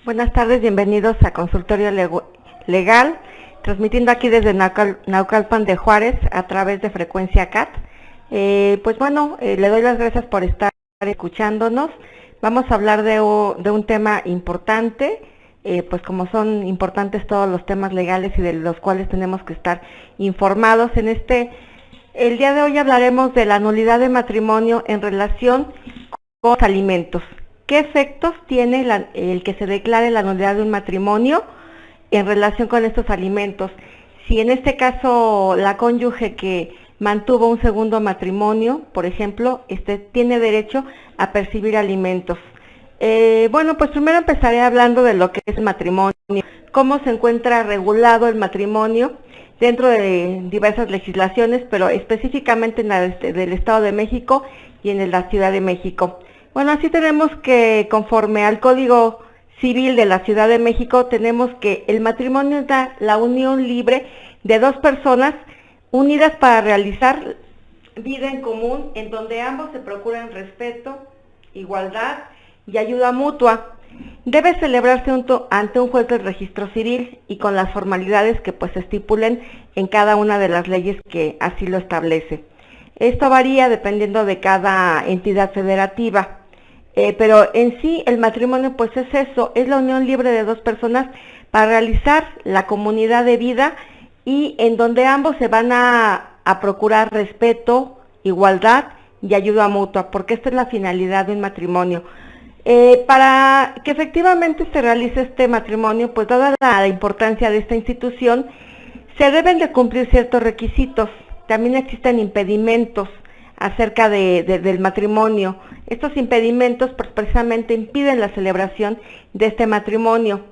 Buenas tardes, bienvenidos a Consultorio Legal, transmitiendo aquí desde Naucalpan de Juárez a través de Frecuencia CAT. Le doy las gracias por estar escuchándonos. Vamos a hablar de un tema importante, pues como son importantes todos los temas legales y de los cuales tenemos que estar informados. El día de hoy hablaremos de la nulidad de matrimonio en relación con los alimentos. ¿Qué efectos tiene el que se declare la nulidad de un matrimonio en relación con estos alimentos? Si en este caso la cónyuge que mantuvo un segundo matrimonio, por ejemplo, tiene derecho a percibir alimentos. Pues primero empezaré hablando de lo que es el matrimonio, cómo se encuentra regulado el matrimonio dentro de diversas legislaciones, pero específicamente en la del Estado de México y en la Ciudad de México. Bueno, así tenemos que, conforme al Código Civil de la Ciudad de México, tenemos que el matrimonio es la unión libre de dos personas unidas para realizar vida en común, en donde ambos se procuran respeto, igualdad y ayuda mutua. Debe celebrarse ante un juez del registro civil y con las formalidades que pues se estipulen en cada una de las leyes que así lo establece. Esto varía dependiendo de cada entidad federativa. Pero en sí el matrimonio pues es eso, es la unión libre de dos personas para realizar la comunidad de vida y en donde ambos se van a procurar respeto, igualdad y ayuda mutua, porque esta es la finalidad de un matrimonio. Para que efectivamente se realice este matrimonio, pues dada la importancia de esta institución, se deben de cumplir ciertos requisitos. También existen impedimentos acerca del matrimonio. Estos impedimentos pues, precisamente impiden la celebración de este matrimonio.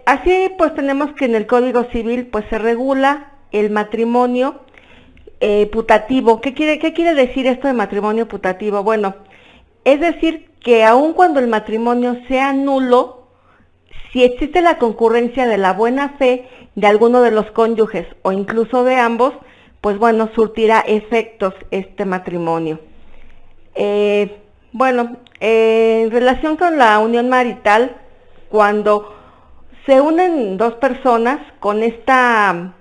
Así pues tenemos que en el Código Civil pues se regula el matrimonio putativo. ¿Qué quiere decir esto de matrimonio putativo? Bueno, es decir que aun cuando el matrimonio sea nulo, si existe la concurrencia de la buena fe de alguno de los cónyuges o incluso de ambos, pues bueno, surtirá efectos este matrimonio. En relación con la unión marital, cuando se unen dos personas con esta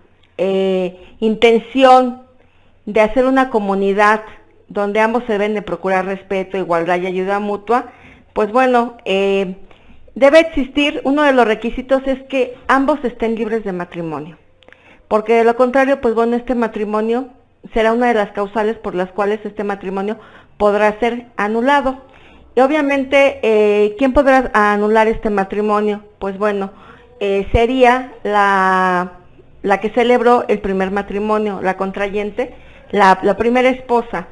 intención de hacer una comunidad donde ambos se deben de procurar respeto, igualdad y ayuda mutua, pues bueno, debe existir, uno de los requisitos es que ambos estén libres de matrimonio. Porque de lo contrario, pues bueno, este matrimonio será una de las causales por las cuales este matrimonio podrá ser anulado. Y obviamente, ¿quién podrá anular este matrimonio? Pues bueno, sería la que celebró el primer matrimonio, la contrayente, la primera esposa.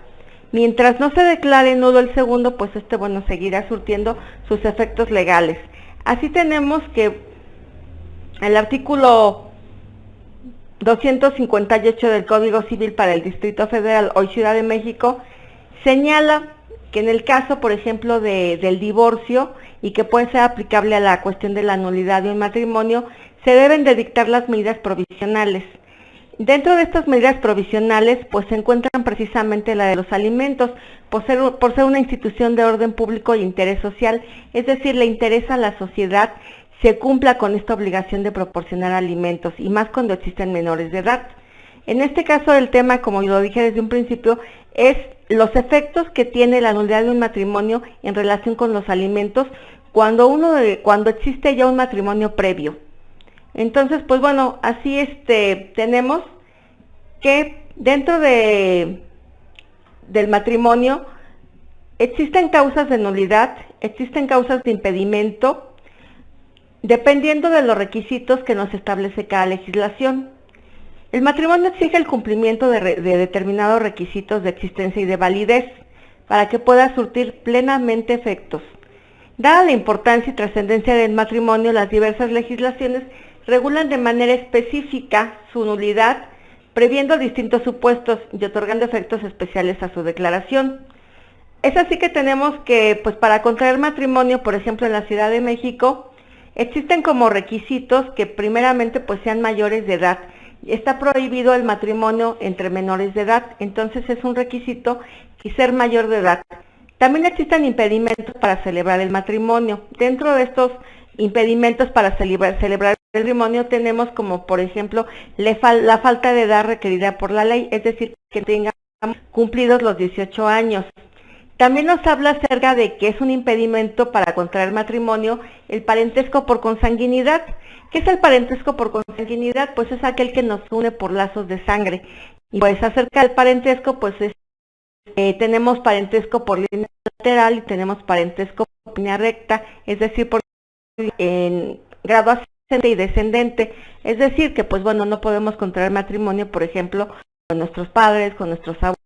Mientras no se declare nulo el segundo, pues seguirá surtiendo sus efectos legales. Así tenemos que el artículo 258 del Código Civil para el Distrito Federal, hoy Ciudad de México, señala que en el caso, por ejemplo, del divorcio y que puede ser aplicable a la cuestión de la nulidad de un matrimonio, se deben de dictar las medidas provisionales. Dentro de estas medidas provisionales, pues se encuentran precisamente la de los alimentos, por ser una institución de orden público y interés social, es decir, le interesa a la sociedad se cumpla con esta obligación de proporcionar alimentos, y más cuando existen menores de edad. En este caso el tema, como lo dije desde un principio, es los efectos que tiene la nulidad de un matrimonio en relación con los alimentos cuando existe ya un matrimonio previo. Entonces, pues bueno, así tenemos que dentro del matrimonio existen causas de nulidad, existen causas de impedimento, dependiendo de los requisitos que nos establece cada legislación. El matrimonio exige el cumplimiento de determinados requisitos de existencia y de validez para que pueda surtir plenamente efectos. Dada la importancia y trascendencia del matrimonio, las diversas legislaciones regulan de manera específica su nulidad, previendo distintos supuestos y otorgando efectos especiales a su declaración. Es así que tenemos que, pues para contraer matrimonio, por ejemplo en la Ciudad de México, existen como requisitos que primeramente pues sean mayores de edad. Está prohibido el matrimonio entre menores de edad, entonces es un requisito y ser mayor de edad. También existen impedimentos para celebrar el matrimonio. Dentro de estos impedimentos para celebrar el matrimonio tenemos como, por ejemplo, la falta de edad requerida por la ley, es decir, que tengan cumplidos los 18 años. También nos habla acerca de que es un impedimento para contraer matrimonio el parentesco por consanguinidad. ¿Qué es el parentesco por consanguinidad? Pues es aquel que nos une por lazos de sangre. Y pues acerca del parentesco, pues tenemos parentesco por línea lateral y tenemos parentesco por línea recta, es decir, por en grado ascendente y descendente. Es decir, que pues bueno, no podemos contraer matrimonio, por ejemplo, con nuestros padres, con nuestros abuelos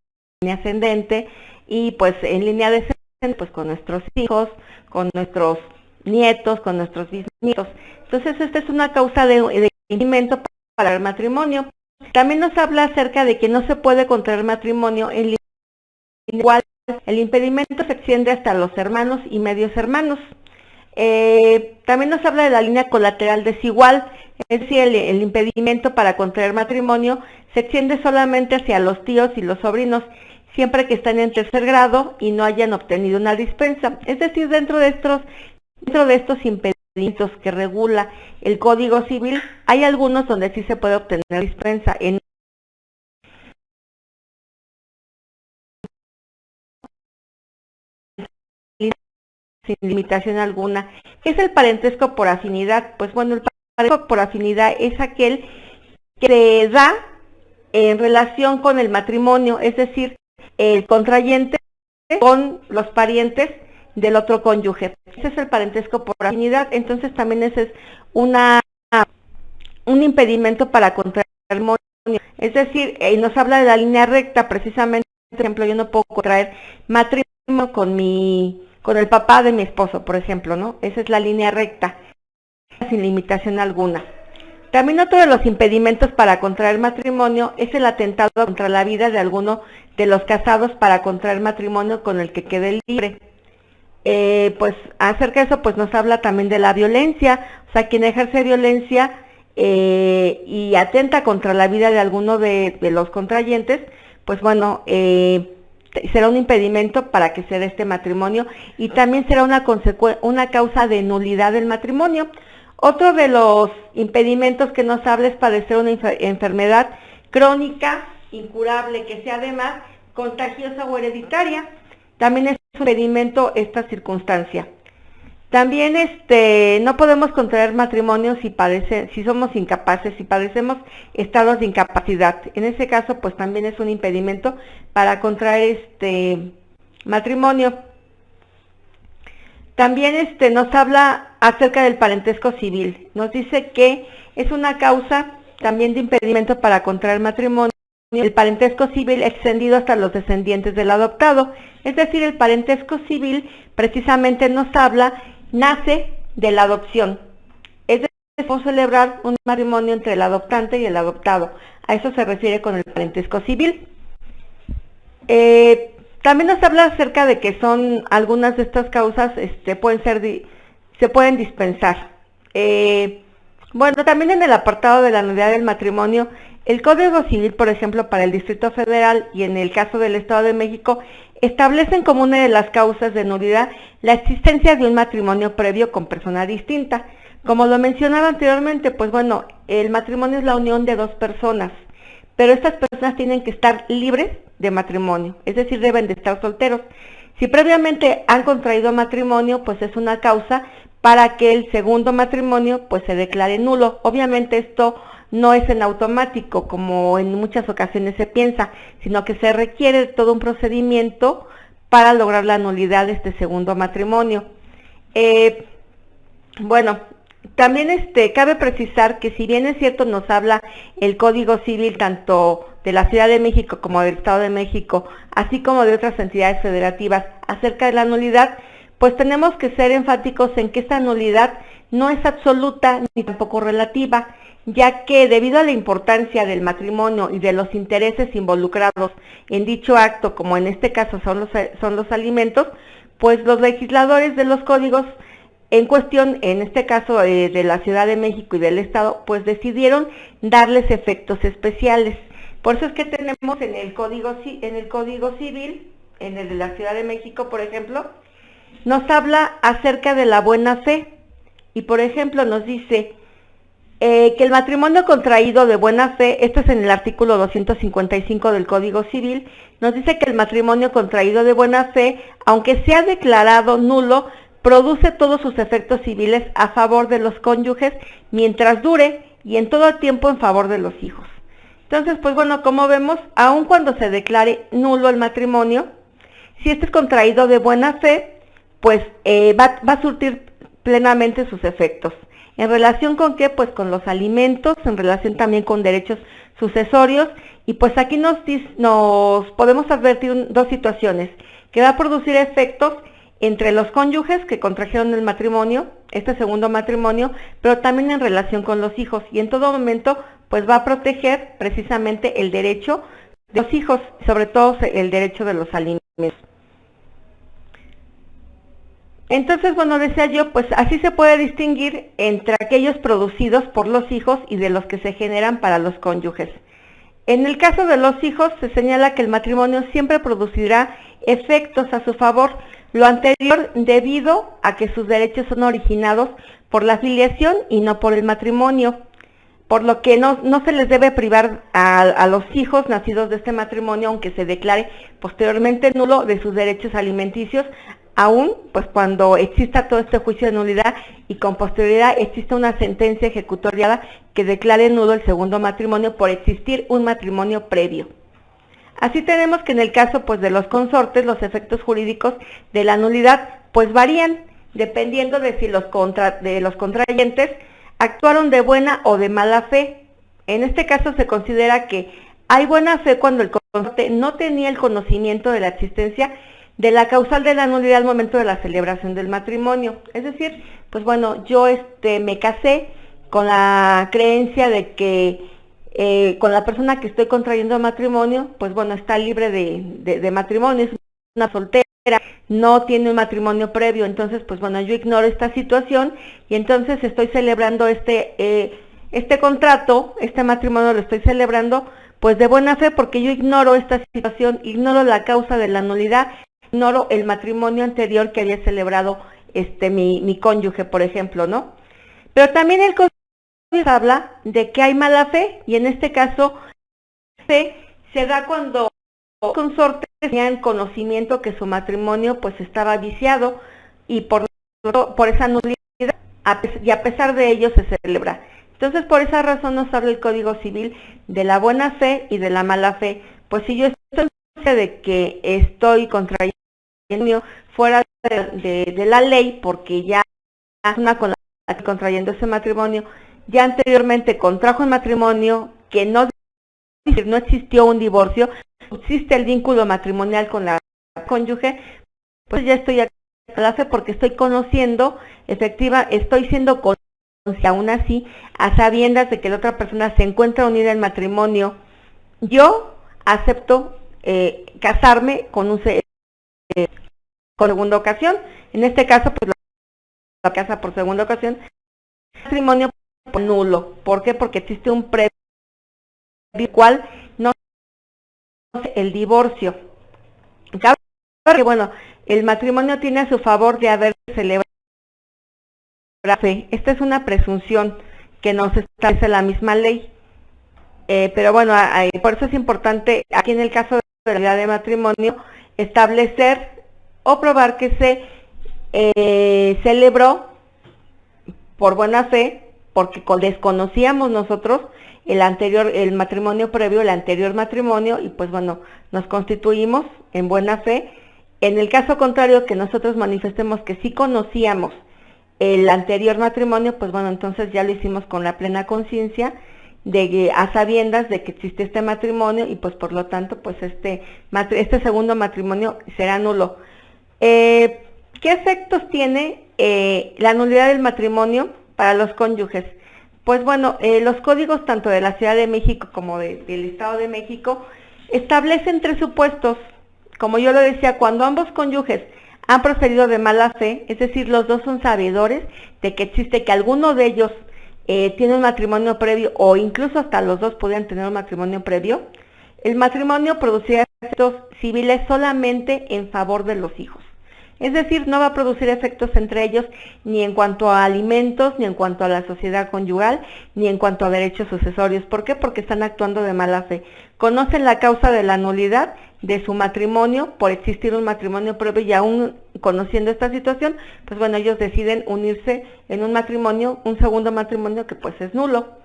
en línea ascendente, y pues en línea descendente, pues con nuestros hijos, con nuestros nietos, con nuestros bisnietos. Entonces esta es una causa de impedimento para el matrimonio. También nos habla acerca de que no se puede contraer matrimonio en línea igual. El impedimento se extiende hasta los hermanos y medios hermanos. También nos habla de la línea colateral desigual, es decir, el impedimento para contraer matrimonio se extiende solamente hacia los tíos y los sobrinos, siempre que están en tercer grado y no hayan obtenido una dispensa. Es decir, dentro de estos impedimentos que regula el Código Civil, hay algunos donde sí se puede obtener dispensa. Sin limitación alguna. ¿Qué es el parentesco por afinidad? Pues bueno, el parentesco por afinidad es aquel que se da en relación con el matrimonio, es decir, el contrayente con los parientes del otro cónyuge. Ese es el parentesco por afinidad. Entonces también ese es un impedimento para contraer matrimonio. Es decir, nos habla de la línea recta, precisamente, por ejemplo, yo no puedo contraer matrimonio con el papá de mi esposo, por ejemplo, ¿no? Esa es la línea recta, sin limitación alguna. También otro de los impedimentos para contraer matrimonio es el atentado contra la vida de alguno de los casados para contraer matrimonio con el que quede libre. Pues acerca de eso, pues nos habla también de la violencia, o sea, quien ejerce violencia y atenta contra la vida de alguno de los contrayentes, pues bueno, será un impedimento para que se dé este matrimonio y también será una causa de nulidad del matrimonio. Otro de los impedimentos que nos habla es padecer una enfermedad crónica, incurable, que sea además contagiosa o hereditaria. También es un impedimento esta circunstancia. También no podemos contraer matrimonio si somos incapaces, si padecemos estados de incapacidad. En ese caso, pues también es un impedimento para contraer matrimonio. También nos habla acerca del parentesco civil. Nos dice que es una causa también de impedimento para contraer matrimonio el parentesco civil extendido hasta los descendientes del adoptado. Es decir, el parentesco civil precisamente nos habla, nace de la adopción. Es decir, podemos celebrar un matrimonio entre el adoptante y el adoptado. A eso se refiere con el parentesco civil. También nos habla acerca de que son algunas de estas causas se pueden dispensar. Bueno, también en el apartado de la nulidad del matrimonio, el Código Civil, por ejemplo, para el Distrito Federal y en el caso del Estado de México, establecen como una de las causas de nulidad la existencia de un matrimonio previo con persona distinta. Como lo mencionaba anteriormente, pues bueno, el matrimonio es la unión de dos personas, pero estas personas tienen que estar libres de matrimonio, es decir, deben de estar solteros. Si previamente han contraído matrimonio, pues es una causa para que el segundo matrimonio pues se declare nulo. Obviamente esto no es en automático, como en muchas ocasiones se piensa, sino que se requiere todo un procedimiento para lograr la nulidad de este segundo matrimonio. Bueno, también cabe precisar que si bien es cierto nos habla el Código Civil tanto de la Ciudad de México como del Estado de México, así como de otras entidades federativas acerca de la nulidad, pues tenemos que ser enfáticos en que esta nulidad no es absoluta ni tampoco relativa, ya que debido a la importancia del matrimonio y de los intereses involucrados en dicho acto, como en este caso son los alimentos, pues los legisladores de los códigos en cuestión, en este caso de la Ciudad de México y del Estado, pues decidieron darles efectos especiales. Por eso es que tenemos en el Código Civil, en el de la Ciudad de México, por ejemplo, nos habla acerca de la buena fe y por ejemplo nos dice que el matrimonio contraído de buena fe, esto es en el artículo 255 del Código Civil, nos dice que el matrimonio contraído de buena fe, aunque sea declarado nulo, produce todos sus efectos civiles a favor de los cónyuges mientras dure y en todo tiempo en favor de los hijos. Entonces, pues bueno, como vemos, aun cuando se declare nulo el matrimonio, si este es contraído de buena fe, pues va a surtir plenamente sus efectos. ¿En relación con qué? Pues con los alimentos, en relación también con derechos sucesorios, y pues aquí nos podemos advertir dos situaciones, que va a producir efectos entre los cónyuges que contrajeron el matrimonio, este segundo matrimonio, pero también en relación con los hijos, y en todo momento pues va a proteger precisamente el derecho de los hijos, sobre todo el derecho de los alimentos. Entonces, bueno, decía yo, pues así se puede distinguir entre aquellos producidos por los hijos y de los que se generan para los cónyuges. En el caso de los hijos, se señala que el matrimonio siempre producirá efectos a su favor, lo anterior debido a que sus derechos son originados por la filiación y no por el matrimonio, por lo que no se les debe privar a los hijos nacidos de este matrimonio, aunque se declare posteriormente nulo, de sus derechos alimenticios, aún pues cuando exista todo este juicio de nulidad y con posterioridad exista una sentencia ejecutoriada que declare nulo el segundo matrimonio por existir un matrimonio previo. Así tenemos que en el caso pues de los consortes, los efectos jurídicos de la nulidad pues varían dependiendo de si los contrayentes actuaron de buena o de mala fe. En este caso se considera que hay buena fe cuando el consorte no tenía el conocimiento de la existencia de la causal de la nulidad al momento de la celebración del matrimonio. Es decir, pues bueno, yo me casé con la creencia de que con la persona que estoy contrayendo matrimonio, pues bueno, está libre de matrimonio, es una soltera, no tiene un matrimonio previo, entonces pues bueno, yo ignoro esta situación y entonces estoy celebrando este contrato, este matrimonio lo estoy celebrando pues de buena fe porque yo ignoro esta situación, ignoro la causa de la nulidad, ignoro el matrimonio anterior que había celebrado mi cónyuge, por ejemplo, ¿no? Pero también el código habla de que hay mala fe, y en este caso fe se da cuando los consortes tenían conocimiento que su matrimonio pues estaba viciado y por esa nulidad, y a pesar de ello se celebra. Entonces por esa razón nos habla el Código Civil de la buena fe y de la mala fe. Pues si yo estoy de que estoy contrayendo fuera de la ley, porque ya una con la contrayendo ese matrimonio, ya anteriormente contrajo un matrimonio que no existió un divorcio, existe el vínculo matrimonial con la cónyuge, pues ya estoy a la fe porque estoy conociendo, estoy siendo consciente aún así, a sabiendas de que la otra persona se encuentra unida en matrimonio. Yo acepto casarme con segunda ocasión, en este caso pues la casa por segunda ocasión, matrimonio nulo. ¿Por qué? Porque existe un previo cual no el divorcio. Claro que bueno, el matrimonio tiene a su favor de haber celebrado la fe. Esta es una presunción que nos establece la misma ley. Pero bueno, por eso es importante aquí en el caso de la nulidad de matrimonio establecer o probar que se celebró por buena fe, porque desconocíamos nosotros el matrimonio previo, el anterior matrimonio, y pues bueno, nos constituimos en buena fe. En el caso contrario, que nosotros manifestemos que sí conocíamos el anterior matrimonio, pues bueno, entonces ya lo hicimos con la plena conciencia a sabiendas de que existe este matrimonio y pues por lo tanto pues este segundo matrimonio será nulo. ¿Qué efectos tiene la nulidad del matrimonio para los cónyuges? Pues bueno, los códigos tanto de la Ciudad de México como del Estado de México establecen 3 supuestos. Como yo lo decía, cuando ambos cónyuges han procedido de mala fe, es decir, los dos son sabedores de que existe, que alguno de ellos tiene un matrimonio previo, o incluso hasta los dos podrían tener un matrimonio previo, el matrimonio producirá efectos civiles solamente en favor de los hijos. Es decir, no va a producir efectos entre ellos ni en cuanto a alimentos, ni en cuanto a la sociedad conyugal, ni en cuanto a derechos sucesorios. ¿Por qué? Porque están actuando de mala fe. Conocen la causa de la nulidad de su matrimonio por existir un matrimonio previo, y aún conociendo esta situación, pues bueno, ellos deciden unirse en un matrimonio, un segundo matrimonio que pues es nulo.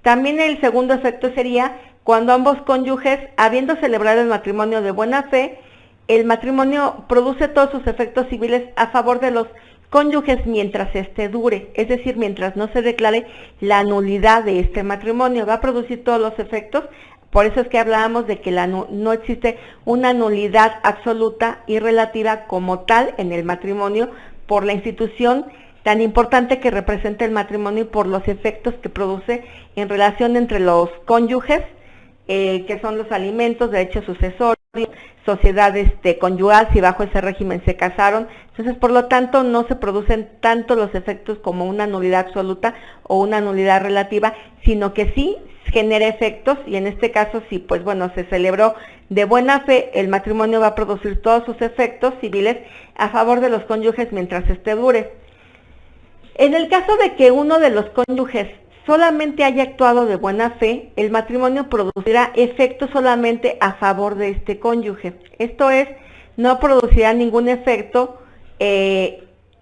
También el segundo efecto sería cuando ambos cónyuges, habiendo celebrado el matrimonio de buena fe, el matrimonio produce todos sus efectos civiles a favor de los cónyuges mientras este dure, es decir, mientras no se declare la nulidad de este matrimonio, va a producir todos los efectos. Por eso es que hablábamos de que no existe una nulidad absoluta y relativa como tal en el matrimonio por la institución tan importante que representa el matrimonio y por los efectos que produce en relación entre los cónyuges, que son los alimentos, derechos sucesorios, sociedad conyugal, si bajo ese régimen se casaron. Entonces, por lo tanto, no se producen tanto los efectos como una nulidad absoluta o una nulidad relativa, sino que sí genera efectos, y en este caso, si pues bueno, se celebró de buena fe, el matrimonio va a producir todos sus efectos civiles a favor de los cónyuges mientras este dure. En el caso de que uno de los cónyuges solamente haya actuado de buena fe, el matrimonio producirá efectos solamente a favor de este cónyuge. Esto es, no producirá ningún efecto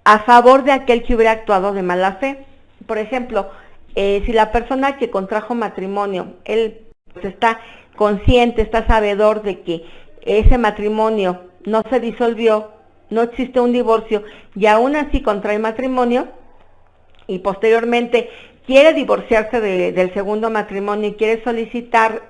a favor de aquel que hubiera actuado de mala fe. Por ejemplo, si la persona que contrajo matrimonio, él pues, está consciente, está sabedor de que ese matrimonio no se disolvió, no existe un divorcio, y aún así contrae matrimonio, y posteriormente quiere divorciarse del segundo matrimonio y quiere solicitar,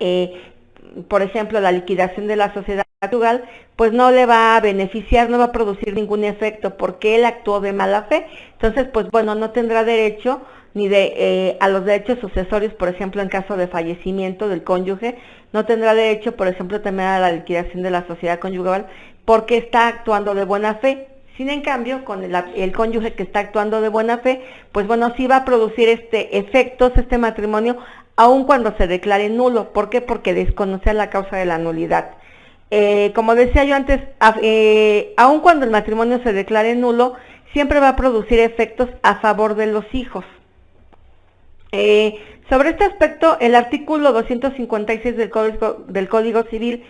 por ejemplo, la liquidación de la sociedad conyugal, pues no le va a beneficiar, no va a producir ningún efecto porque él actuó de mala fe. Entonces, pues bueno, no tendrá derecho ni a los derechos sucesorios, por ejemplo, en caso de fallecimiento del cónyuge, no tendrá derecho, por ejemplo, también a la liquidación de la sociedad conyugal porque está actuando de buena fe. Sin en cambio, con el cónyuge que está actuando de buena fe, pues bueno, sí va a producir efectos este matrimonio, aun cuando se declare nulo. ¿Por qué? Porque desconoce la causa de la nulidad. Como decía yo antes, aun cuando el matrimonio se declare nulo, siempre va a producir efectos a favor de los hijos. Sobre este aspecto, el artículo 256 del Código Civil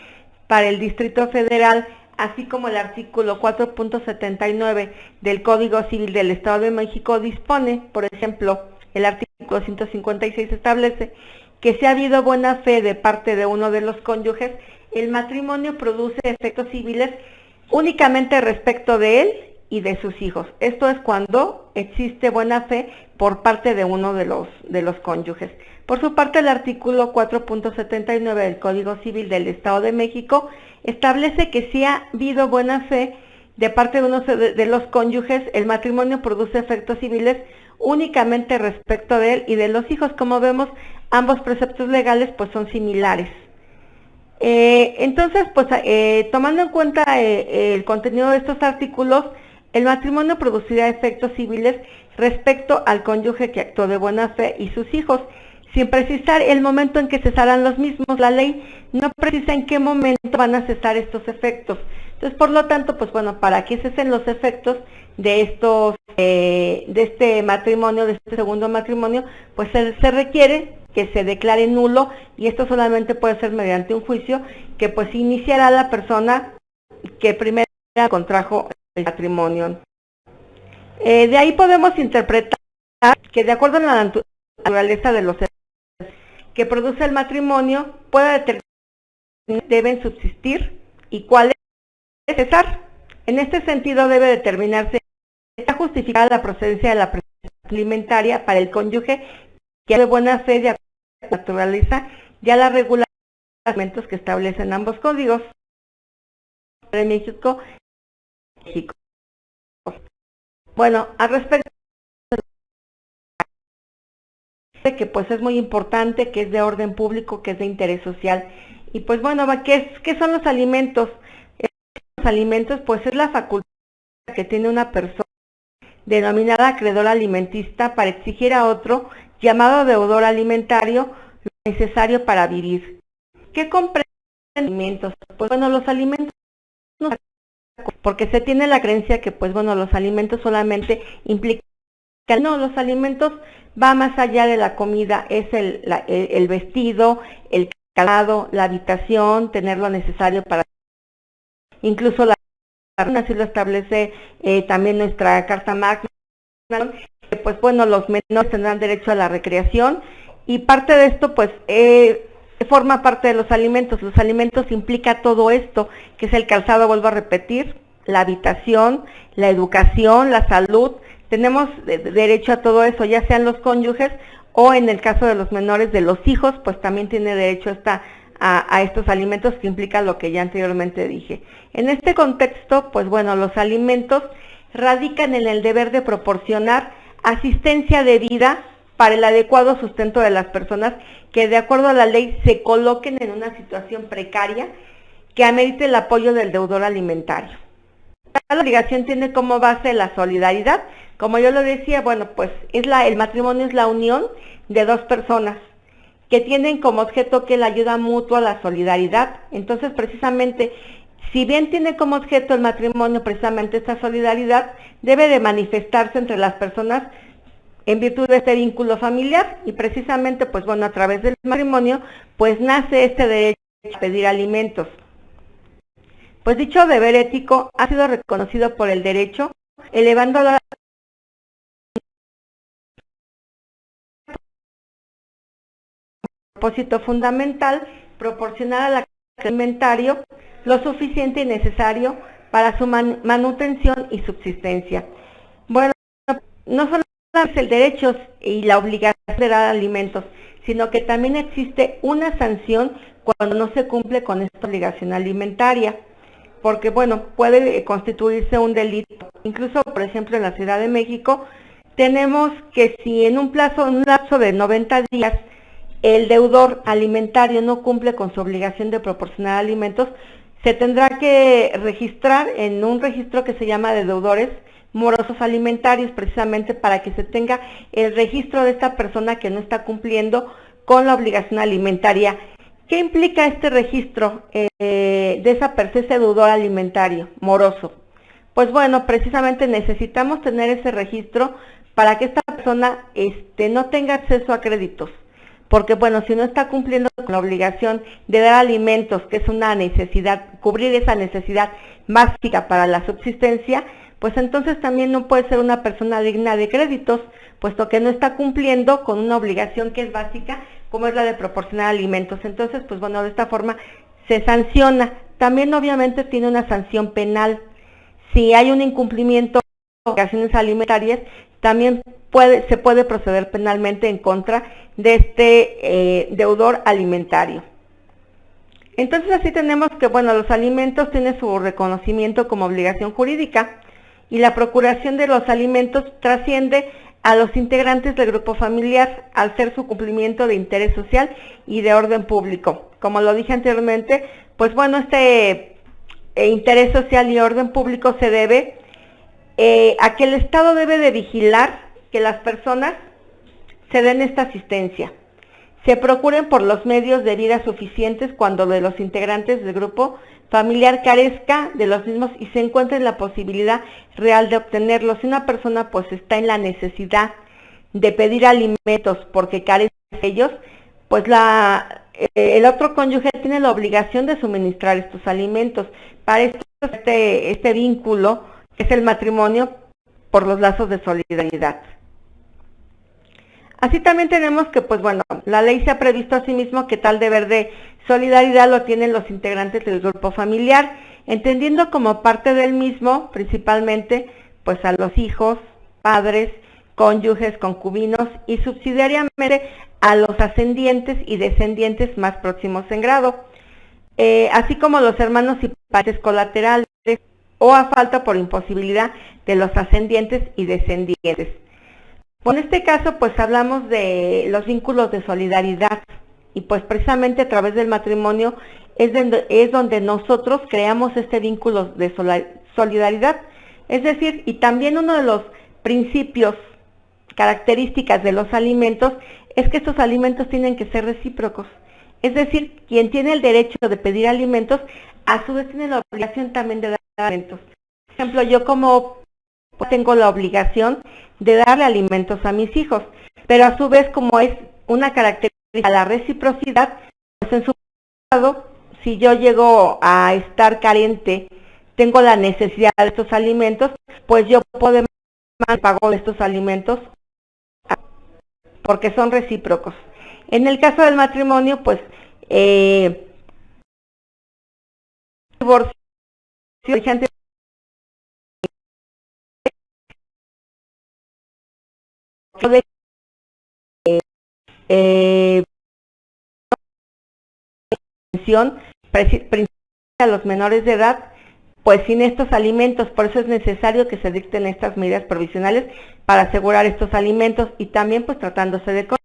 para el Distrito Federal, así como el artículo 4.79 del Código Civil del Estado de México dispone, por ejemplo, el artículo 156 establece que si ha habido buena fe de parte de uno de los cónyuges, el matrimonio produce efectos civiles únicamente respecto de él y de sus hijos. Esto es cuando existe buena fe por parte de uno de los cónyuges. Por su parte, el artículo 4.79 del Código Civil del Estado de México establece que si ha habido buena fe de parte de uno de los cónyuges, el matrimonio produce efectos civiles únicamente respecto de él y de los hijos. Como vemos, ambos preceptos legales pues son similares. Entonces, pues tomando en cuenta el contenido de estos artículos, el matrimonio producirá efectos civiles respecto al cónyuge que actuó de buena fe y sus hijos, sin precisar el momento en que cesarán los mismos. La ley no precisa en qué momento van a cesar estos efectos. Entonces, por lo tanto, pues bueno, para que cesen los efectos de este matrimonio, de este segundo matrimonio, pues se requiere que se declare nulo, y esto solamente puede ser mediante un juicio que pues iniciará la persona que primero contrajo el matrimonio. De ahí podemos interpretar que de acuerdo a la naturaleza de los efectos que produce el matrimonio, puede determinar si deben subsistir y cuáles cesar. En este sentido debe determinarse si está justificada la procedencia de la prestación alimentaria para el cónyuge que de buena fe de acuerdo a la naturaleza ya la regulación de los elementos que establecen ambos códigos de México. Bueno, al respecto de que pues es muy importante, que es de orden público, que es de interés social, y pues bueno, ¿qué son los alimentos? Los alimentos pues es la facultad que tiene una persona denominada acreedor alimentista para exigir a otro, llamado deudor alimentario, lo necesario para vivir. ¿Qué comprenden los alimentos? Pues bueno, los alimentos porque se tiene la creencia que, pues bueno, los alimentos solamente implican, no, los alimentos va más allá de la comida, es el vestido, el calzado, la habitación, tener lo necesario para, incluso la así lo establece también nuestra Carta Magna, pues bueno, los menores tendrán derecho a la recreación, y parte de esto pues forma parte de los alimentos implica todo esto, que es el calzado, vuelvo a repetir, la habitación, la educación, la salud, tenemos derecho a todo eso, ya sean los cónyuges o en el caso de los menores, de los hijos, pues también tiene derecho a estos alimentos, que implica lo que ya anteriormente dije. En este contexto, pues bueno, los alimentos radican en el deber de proporcionar asistencia debida para el adecuado sustento de las personas que, de acuerdo a la ley, se coloquen en una situación precaria que amerite el apoyo del deudor alimentario. La obligación tiene como base la solidaridad. Como yo lo decía, bueno, pues el matrimonio es la unión de dos personas que tienen como objeto que la ayuda mutua, la solidaridad. Entonces, precisamente, si bien tiene como objeto el matrimonio precisamente esta solidaridad, debe de manifestarse entre las personas en virtud de este vínculo familiar, y precisamente, pues bueno, a través del matrimonio, pues nace este derecho a pedir alimentos. Pues dicho deber ético ha sido reconocido por el derecho, elevando la propósito fundamental, proporcionar al alimentario lo suficiente y necesario para su manutención y subsistencia. Bueno, no solo es el derecho y la obligación de dar alimentos, sino que también existe una sanción cuando no se cumple con esta obligación alimentaria, porque bueno, puede constituirse un delito. Incluso, por ejemplo, en la Ciudad de México, tenemos que si en un lapso de 90 días, el deudor alimentario no cumple con su obligación de proporcionar alimentos, se tendrá que registrar en un registro que se llama de deudores morosos alimentarios, precisamente para que se tenga el registro de esta persona que no está cumpliendo con la obligación alimentaria. ¿Qué implica este registro de ese deudor alimentario moroso? Pues bueno, precisamente necesitamos tener ese registro para que esta persona no tenga acceso a créditos, porque bueno, si no está cumpliendo con la obligación de dar alimentos, que es una necesidad, cubrir esa necesidad básica para la subsistencia, pues entonces también no puede ser una persona digna de créditos, puesto que no está cumpliendo con una obligación que es básica, como es la de proporcionar alimentos. Entonces, pues bueno, de esta forma se sanciona. También obviamente tiene una sanción penal. Si hay un incumplimiento de obligaciones alimentarias, también se puede proceder penalmente en contra de este deudor alimentario. Entonces así tenemos que, bueno, los alimentos tienen su reconocimiento como obligación jurídica, y la procuración de los alimentos trasciende a los integrantes del grupo familiar al ser su cumplimiento de interés social y de orden público. Como lo dije anteriormente, pues bueno, este interés social y orden público se debe a que el Estado debe de vigilar que las personas se den esta asistencia, se procuren por los medios de vida suficientes cuando de los integrantes del grupo familiar carezca de los mismos y se encuentre en la posibilidad real de obtenerlos. Si una persona pues está en la necesidad de pedir alimentos porque carece de ellos, pues el otro cónyuge tiene la obligación de suministrar estos alimentos. Para esto este vínculo es el matrimonio por los lazos de solidaridad. Así también tenemos que, pues bueno, la ley se ha previsto asimismo que tal deber de solidaridad lo tienen los integrantes del grupo familiar, entendiendo como parte del mismo, principalmente, pues a los hijos, padres, cónyuges, concubinos y subsidiariamente a los ascendientes y descendientes más próximos en grado, así como los hermanos y parentes colaterales, o a falta por imposibilidad de los ascendientes y descendientes. En este caso, pues hablamos de los vínculos de solidaridad, y pues precisamente a través del matrimonio es donde nosotros creamos este vínculo de solidaridad. Es decir, y también uno de los principios, características de los alimentos, es que estos alimentos tienen que ser recíprocos. Es decir, quien tiene el derecho de pedir alimentos, a su vez tiene la obligación también de dar alimentos. ejemplo, yo como tengo la obligación de darle alimentos a mis hijos, pero a su vez, como es una característica de la reciprocidad, pues en su lado, si yo llego a estar carente, tengo la necesidad de estos alimentos, pues yo puedo demandar pago de estos alimentos porque son recíprocos. En el caso del matrimonio, pues divorcio, principalmente a los menores de edad, pues sin estos alimentos. Por eso es necesario que se dicten estas medidas provisionales para asegurar estos alimentos, y también pues tratándose de cónyuge.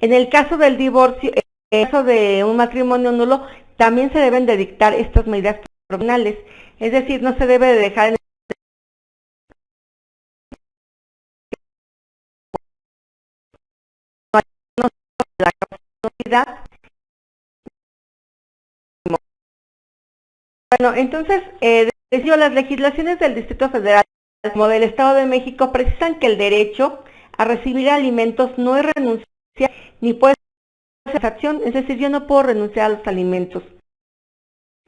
En el caso del divorcio, en el caso de un matrimonio nulo, también se deben de dictar estas medidas provisionales, es decir, no se debe de dejar en la causalidad. Bueno, entonces, las legislaciones del Distrito Federal como del Estado de México precisan que el derecho a recibir alimentos no es renunciable ni puede ser transacción, es decir, yo no puedo renunciar a los alimentos.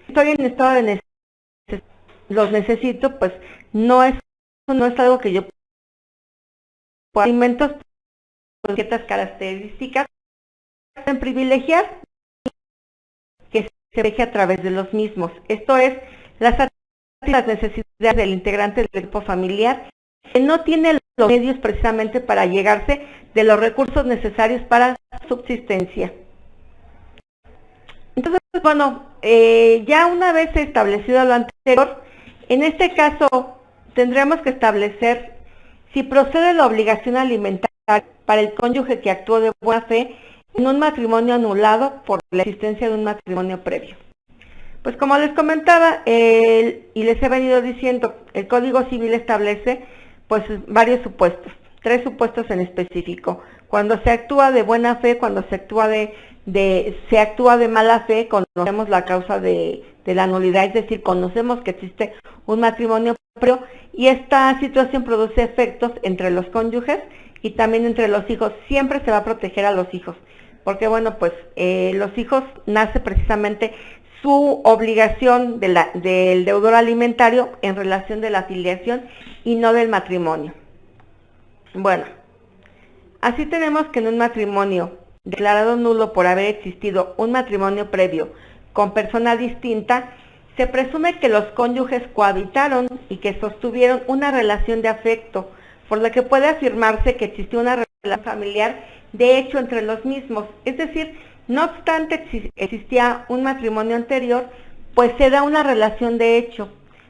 Estoy en estado de necesidad, los necesito, pues no es algo que yo pueda. Alimentos con ciertas características pueden privilegiar que se deje a través de los mismos. Esto es, las necesidades del integrante del grupo familiar que no tiene los medios precisamente para llegarse de los recursos necesarios para subsistencia. Entonces, bueno, ya una vez establecido lo anterior, en este caso tendremos que establecer si procede la obligación alimentaria para el cónyuge que actuó de buena fe en un matrimonio anulado por la existencia de un matrimonio previo. Pues como les comentaba y les he venido diciendo, el Código Civil establece pues varios supuestos, 3 supuestos en específico. Cuando se actúa de buena fe, cuando se actúa de mala fe, conocemos la causa de la nulidad, es decir, conocemos que existe un matrimonio previo, y esta situación produce efectos entre los cónyuges y también entre los hijos. Siempre se va a proteger a los hijos, porque bueno, pues los hijos nace precisamente su obligación del deudor alimentario en relación de la filiación y no del matrimonio. Bueno, así tenemos que en un matrimonio declarado nulo por haber existido un matrimonio previo con persona distinta, se presume que los cónyuges cohabitaron y que sostuvieron una relación de afecto, por lo que puede afirmarse que existió una relación familiar de hecho entre los mismos. Es decir, no obstante existía un matrimonio anterior, pues se da una relación de hecho,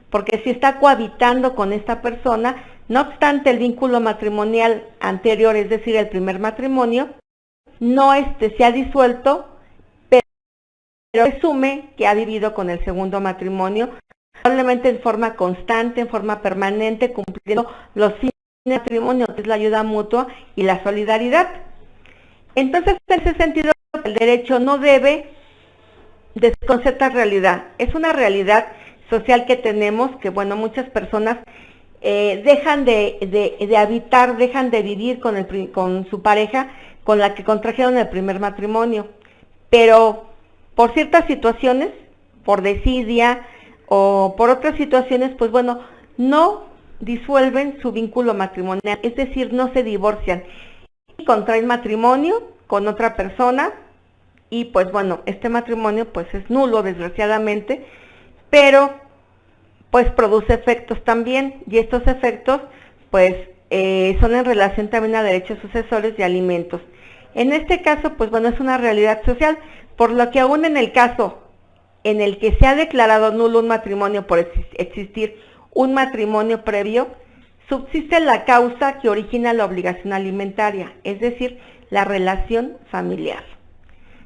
porque si está cohabitando con esta persona, no obstante el vínculo matrimonial anterior, es decir, el primer matrimonio, no se ha disuelto, pero presume que ha vivido con el segundo matrimonio, probablemente en forma constante, en forma permanente, cumpliendo los fines del matrimonio, que es la ayuda mutua y la solidaridad. Entonces, en ese sentido, el derecho no debe desconcertar realidad. Es una realidad social que tenemos, que bueno, muchas personas dejan de habitar, dejan de vivir con su pareja con la que contrajeron el primer matrimonio, pero por ciertas situaciones, por desidia o por otras situaciones, pues bueno, no disuelven su vínculo matrimonial, es decir, no se divorcian y contraen matrimonio con otra persona, y pues bueno, este matrimonio pues es nulo desgraciadamente, pero pues produce efectos también, y estos efectos pues son en relación también a derechos sucesorios y alimentos. En este caso pues bueno, es una realidad social, por lo que aún en el caso en el que se ha declarado nulo un matrimonio por existir un matrimonio previo, subsiste la causa que origina la obligación alimentaria, es decir, la relación familiar.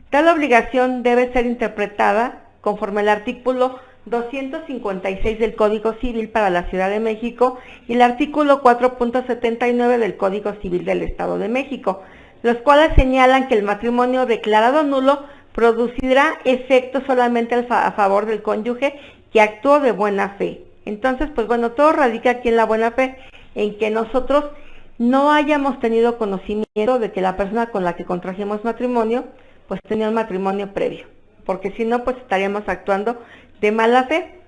Tal obligación debe ser interpretada conforme al artículo 256 del Código Civil para la Ciudad de México y el artículo 4.79 del Código Civil del Estado de México, los cuales señalan que el matrimonio declarado nulo producirá efecto solamente a favor del cónyuge que actuó de buena fe. Entonces, pues bueno, todo radica aquí en la buena fe, en que nosotros no hayamos tenido conocimiento de que la persona con la que contrajimos matrimonio, pues tenía un matrimonio previo, porque si no, pues estaríamos actuando de mala fe.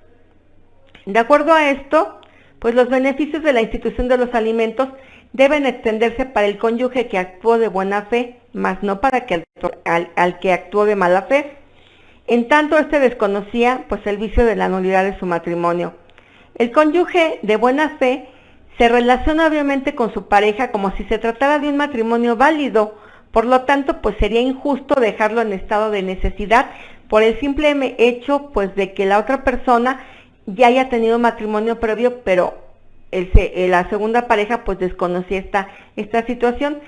De acuerdo a esto, pues los beneficios de la institución de los alimentos deben extenderse para el cónyuge que actuó de buena fe, más no para que al que actuó de mala fe. En tanto, este desconocía pues el vicio de la nulidad de su matrimonio. El cónyuge de buena fe se relaciona obviamente con su pareja como si se tratara de un matrimonio válido, por lo tanto, pues sería injusto dejarlo en estado de necesidad por el simple hecho pues de que la otra persona ya haya tenido un matrimonio previo, pero la segunda pareja pues desconocía esta situación.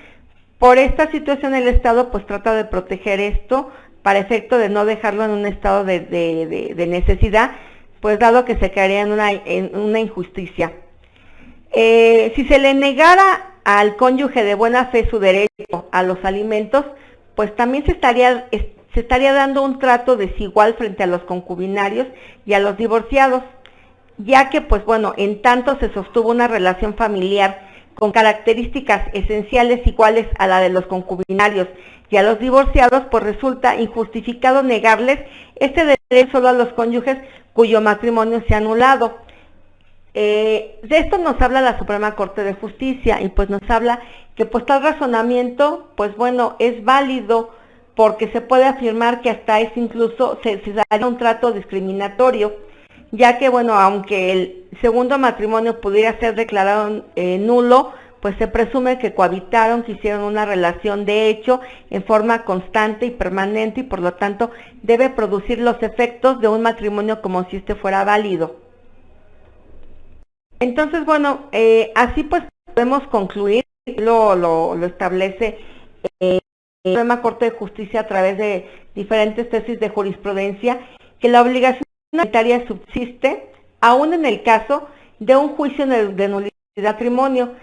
Por esta situación el Estado pues trata de proteger esto para efecto de no dejarlo en un estado de necesidad, pues dado que se caería en una injusticia. Si se le negara al cónyuge de buena fe su derecho a los alimentos, pues también se estaría dando un trato desigual frente a los concubinarios y a los divorciados, ya que pues bueno, en tanto se sostuvo una relación familiar con características esenciales iguales a la de los concubinarios y a los divorciados, pues resulta injustificado negarles este derecho solo a los cónyuges cuyo matrimonio se ha anulado. De esto nos habla la Suprema Corte de Justicia y pues nos habla que pues tal razonamiento pues bueno es válido porque se puede afirmar que hasta es incluso se daría un trato discriminatorio, ya que bueno, aunque el segundo matrimonio pudiera ser declarado nulo, pues se presume que cohabitaron, que hicieron una relación de hecho en forma constante y permanente y por lo tanto debe producir los efectos de un matrimonio como si este fuera válido. Entonces, bueno, así pues podemos concluir, lo establece la Suprema Corte de Justicia a través de diferentes tesis de jurisprudencia, que la obligación alimentaria subsiste aún en el caso de un juicio de nulidad de matrimonio,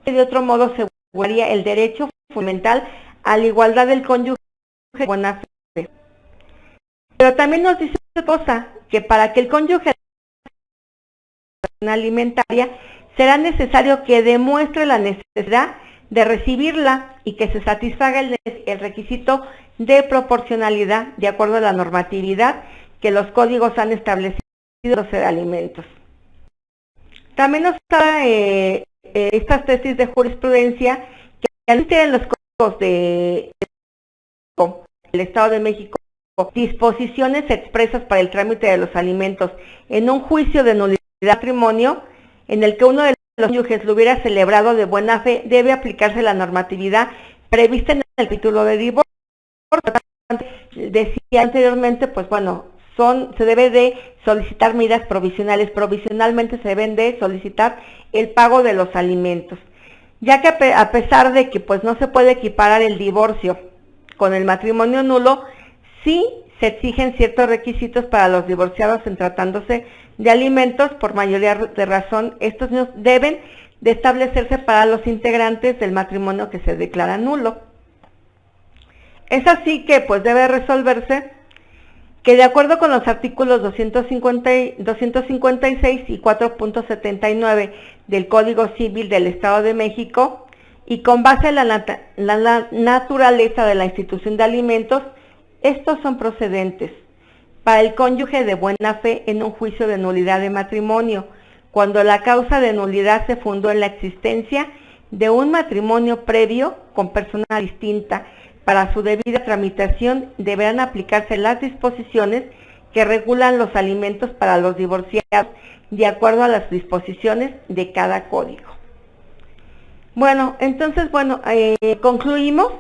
que de otro modo se guardaría el derecho fundamental a la igualdad del cónyuge de buena fe. Pero también nos dice otra cosa, que para que el cónyuge alimentaria será necesario que demuestre la necesidad de recibirla y que se satisfaga el requisito de proporcionalidad de acuerdo a la normatividad que los códigos han establecido de alimentos. También nos da estas tesis de jurisprudencia que en los códigos del Estado de México disposiciones expresas para el trámite de los alimentos en un juicio de nulidad de matrimonio en el que uno de los cónyuges lo hubiera celebrado de buena fe, debe aplicarse la normatividad prevista en el título de divorcio. Decía anteriormente, pues bueno, se debe de solicitar medidas provisionales, provisionalmente se deben de solicitar el pago de los alimentos, ya que a pesar de que pues no se puede equiparar el divorcio con el matrimonio nulo, sí se exigen ciertos requisitos para los divorciados en tratándose de alimentos. Por mayoría de razón, estos deben de establecerse para los integrantes del matrimonio que se declara nulo. Es así que pues debe resolverse que de acuerdo con los artículos 256 y 4.79 del Código Civil del Estado de México, y con base en la naturaleza de la institución de alimentos, estos son procedentes para el cónyuge de buena fe en un juicio de nulidad de matrimonio, cuando la causa de nulidad se fundó en la existencia de un matrimonio previo con persona distinta. Para su debida tramitación deberán aplicarse las disposiciones que regulan los alimentos para los divorciados, de acuerdo a las disposiciones de cada código. Bueno, entonces, concluimos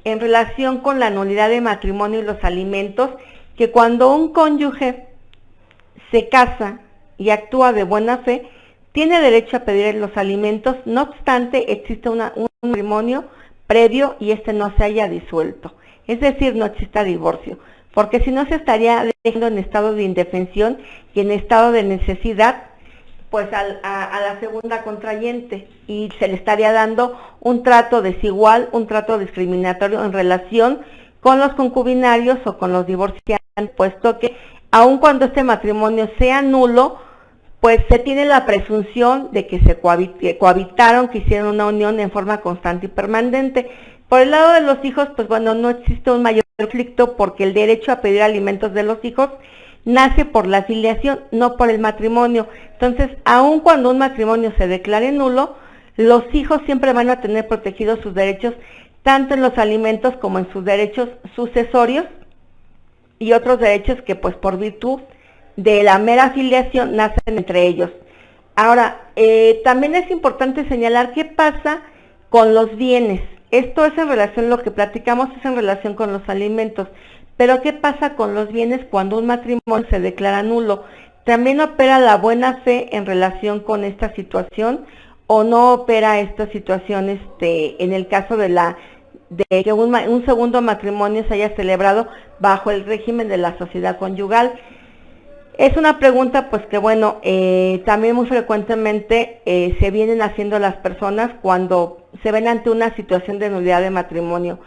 en relación con la nulidad de matrimonio y los alimentos, que cuando un cónyuge se casa y actúa de buena fe, tiene derecho a pedir los alimentos, no obstante existe un matrimonio previo y este no se haya disuelto, es decir, no exista divorcio, porque si no se estaría dejando en estado de indefensión y en estado de necesidad pues a la segunda contrayente, y se le estaría dando un trato desigual, un trato discriminatorio en relación con los concubinarios o con los divorciados, puesto que aun cuando este matrimonio sea nulo, pues se tiene la presunción de que se cohabitaron, que hicieron una unión en forma constante y permanente. Por el lado de los hijos, pues bueno, no existe un mayor conflicto porque el derecho a pedir alimentos de los hijos nace por la filiación, no por el matrimonio. Entonces, aun cuando un matrimonio se declare nulo, los hijos siempre van a tener protegidos sus derechos, tanto en los alimentos como en sus derechos sucesorios y otros derechos que pues por virtud de la mera filiación nacen entre ellos. Ahora, también es importante señalar qué pasa con los bienes. Esto es en relación, lo que platicamos es en relación con los alimentos, pero ¿qué pasa con los bienes cuando un matrimonio se declara nulo? ¿También opera la buena fe en relación con esta situación o no opera esta situación en el caso de que un segundo matrimonio se haya celebrado bajo el régimen de la sociedad conyugal? Es una pregunta pues que bueno, también muy frecuentemente se vienen haciendo las personas cuando se ven ante una situación de nulidad de matrimonio,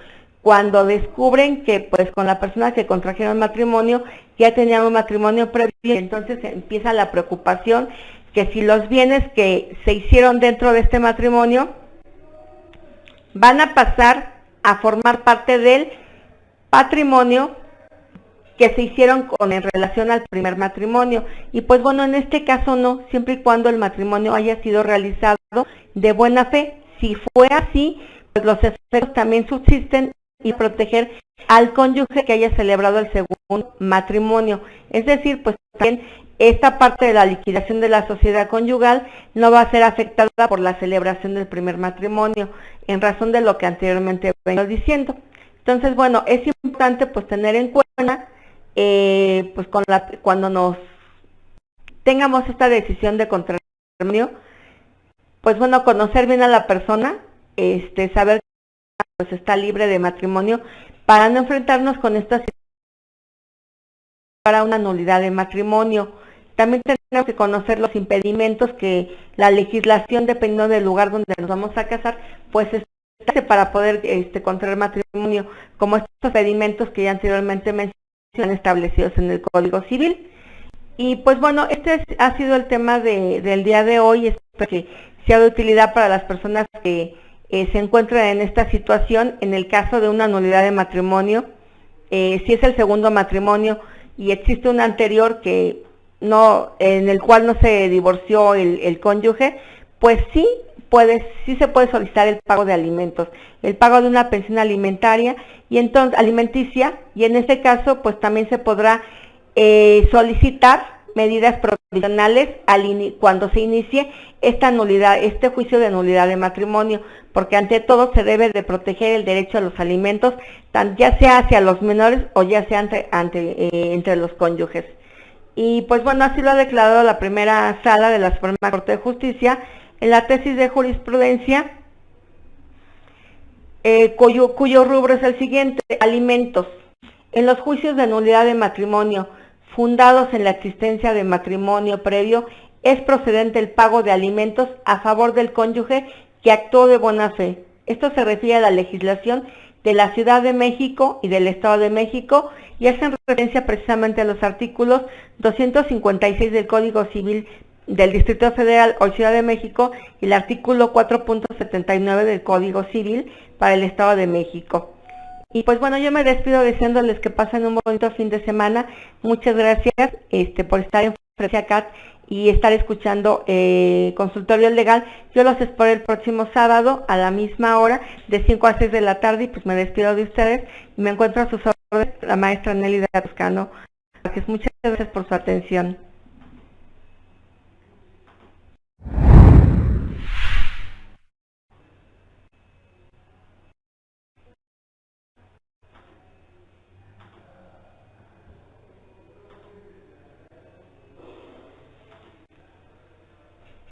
cuando descubren que pues con la persona que contrajeron matrimonio ya tenían un matrimonio previo, entonces empieza la preocupación que si los bienes que se hicieron dentro de este matrimonio van a pasar a formar parte del patrimonio que se hicieron en relación al primer matrimonio. Y pues bueno, en este caso no, siempre y cuando el matrimonio haya sido realizado de buena fe. Si fue así, pues los efectos también subsisten y proteger al cónyuge que haya celebrado el segundo matrimonio. Es decir, pues también esta parte de la liquidación de la sociedad conyugal no va a ser afectada por la celebración del primer matrimonio, en razón de lo que anteriormente vengo diciendo. Entonces, bueno, es importante pues tener en cuenta pues cuando nos tengamos esta decisión de contraer matrimonio, pues bueno, conocer bien a la persona, saber que pues está libre de matrimonio, para no enfrentarnos con esta situación para una nulidad de matrimonio. También tenemos que conocer los impedimentos que la legislación, dependiendo del lugar donde nos vamos a casar, pues establece para poder contraer matrimonio, como estos impedimentos que ya anteriormente mencioné, establecidos en el Código Civil. Y pues bueno, ha sido el tema del día de hoy. Espero que sea de utilidad para las personas que se encuentran en esta situación. En el caso de una nulidad de matrimonio, si es el segundo matrimonio y existe un anterior que no, en el cual no se divorció el cónyuge, pues sí se puede solicitar el pago de alimentos, el pago de una pensión alimentaria y entonces alimenticia, y en este caso pues también se podrá solicitar medidas provisionales cuando se inicie esta nulidad, este juicio de nulidad de matrimonio, porque ante todo se debe de proteger el derecho a los alimentos, ya sea hacia los menores o ya sea entre los cónyuges. Y pues bueno, así lo ha declarado la primera sala de la Suprema Corte de Justicia en la tesis de jurisprudencia, cuyo rubro es el siguiente: alimentos. En los juicios de nulidad de matrimonio fundados en la existencia de matrimonio previo, es procedente el pago de alimentos a favor del cónyuge que actuó de buena fe. Esto se refiere a la legislación de la Ciudad de México y del Estado de México y hacen referencia precisamente a los artículos 256 del Código Civil del Distrito Federal o Ciudad de México y el artículo 4.79 del Código Civil para el Estado de México. Y pues bueno, yo me despido deseándoles que pasen un bonito fin de semana. Muchas gracias por estar en Frecuencia CAT y estar escuchando Consultorio Legal. Yo los espero el próximo sábado a la misma hora, de 5 a 6 de la tarde, y pues me despido de ustedes. Y me encuentro a sus órdenes, la maestra Nelly de Toscano. Muchas gracias por su atención.